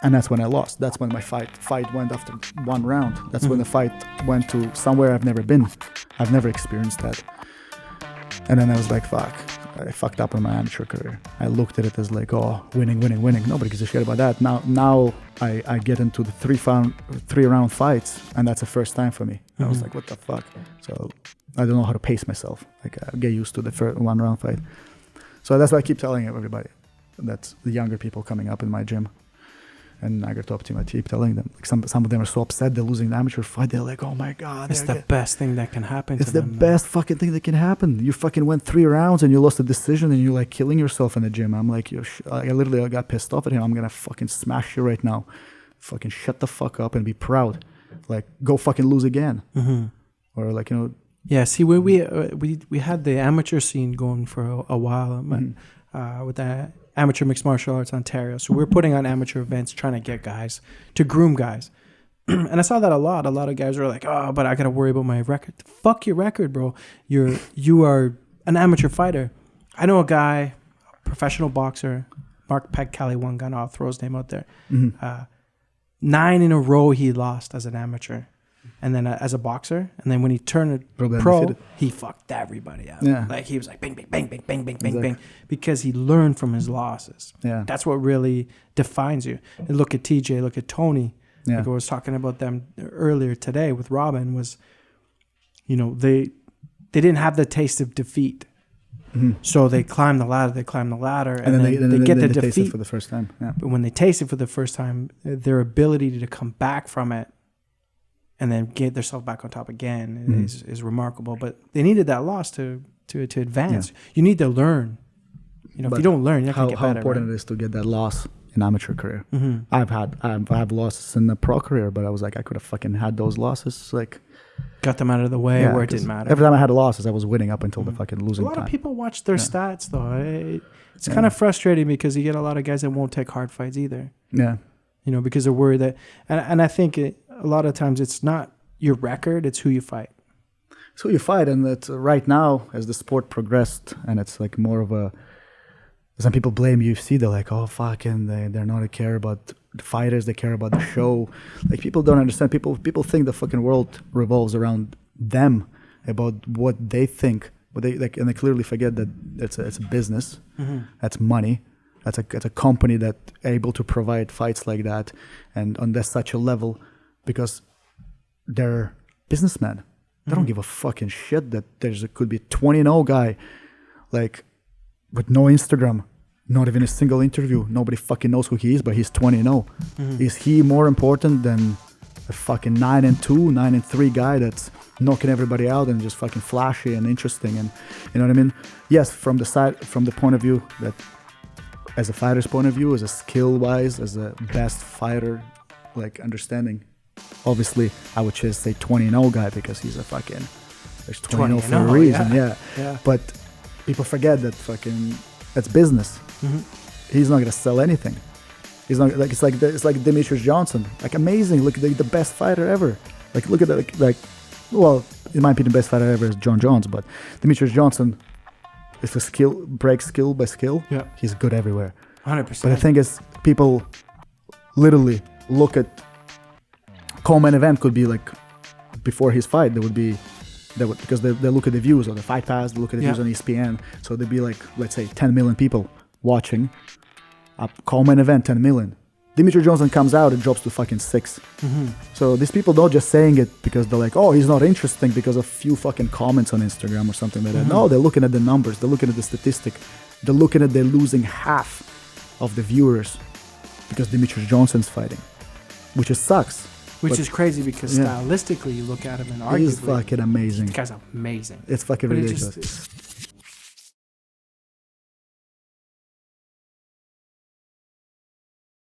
And that's when I lost. That's when my fight went after one round. That's when the fight went to somewhere I've never been. I've never experienced that. And then I was like, fuck, I fucked up in my amateur career. I looked at it as like, oh, winning. Nobody gives a shit about that. Now I get into the three round fights, and that's the first time for me. I was like, what the fuck? So I don't know how to pace myself. Like, I get used to the first 1 round fight. So that's why I keep telling everybody. That's the younger people coming up in my gym. And I got top team. I keep telling them. Like some of them are so upset they're losing the amateur fight. They're like, oh my God. It's the best thing that can happen to them. It's the best fucking thing that can happen. You fucking went 3 rounds and you lost a decision and you're like killing yourself in the gym. I'm like, I literally got pissed off at him. I'm going to fucking smash you right now. Fucking shut the fuck up and be proud. Like, go fucking lose again. Or like, you know. Yeah, see, we had the amateur scene going for a while with that. Amateur Mixed Martial Arts Ontario. So we're putting on amateur events, trying to get guys, to groom guys. And I saw that a lot. A lot of guys were like, oh, but I got to worry about my record. Fuck your record, bro. You are an amateur fighter. I know a guy, a professional boxer, Mark Peg-Kelly, one guy, I'll throw his name out there. 9 in a row he lost as an amateur. And then as a boxer, and then when he turned pro, he fucked everybody out. Yeah. Like, he was like, bang, bang, bang, bang, bang, bang, bang, bang, because he learned from his losses. Yeah. That's what really defines you. And look at TJ, look at Tony. Yeah. Like I was talking about them earlier today with Robin, was, you know, they didn't have the taste of defeat. So they climb the ladder, and then they get the defeat. Taste it for the first time. Yeah. But when they taste it for the first time, their ability to come back from it and then get themselves back on top again is remarkable. But they needed that loss to advance. Yeah. You need to learn. You know, if you don't learn, you're not going to get better. How important it is to get that loss in amateur career. I've had losses in the pro career, but I was like, I could have fucking had those losses. Like, got them out of the way where it didn't matter. Every time I had losses, I was winning up until the fucking losing time. A lot of people watch their stats, though. It's kind of frustrating because you get a lot of guys that won't take hard fights either. Yeah. You know, because they're worried that... And I think a lot of times it's not your record, it's who you fight. It's who you fight, and it's right now, as the sport progressed, and it's like more of a... Some people blame UFC. They're like, oh, fucking, they're not care about the fighters. They care about the show. Like, people don't understand. People think the fucking world revolves around them, about what they think. But they clearly forget that it's a business. That's money. That's a company that's able to provide fights like that, and on such a level, because they're businessmen. They don't give a fucking shit that could be a 20-0 guy, like, with no Instagram, not even a single interview. Nobody fucking knows who he is, but he's 20-0. Is he more important than a fucking 9-2, 9-3 guy that's knocking everybody out and just fucking flashy and interesting? And you know what I mean? Yes, from the point of view that, as a fighter's point of view, as a skill-wise, as a best fighter, like, understanding, obviously, I would just say 20-0 guy, because he's a fucking... There's 20-0 for a reason, yeah. But people forget that fucking... That's business. He's not going to sell anything. He's not... Like, it's like Demetrius Johnson. Like, amazing. Look, the best fighter ever. Like, look at that. Like, well, in my opinion, the best fighter ever is John Jones, but Demetrius Johnson... If a skill breaks skill by skill, he's good everywhere. 100%. But the thing is, people literally look at co-main event could be like before his fight. Because they look at the views on the Fight Pass, they look at the views on ESPN. So there'd be like, let's say, 10 million people watching a co-main event, 10 million. Demetrius Johnson comes out and drops to fucking 6. So these people don't just saying it because they're like, oh, he's not interesting because of few fucking comments on Instagram or something like that. No, they're looking at the numbers. They're looking at the statistic. They're looking at they're losing half of the viewers because Demetrius Johnson's fighting, which sucks. Which is crazy because stylistically you look at him and arguably... He's fucking amazing. This guy's amazing. It's fucking ridiculous.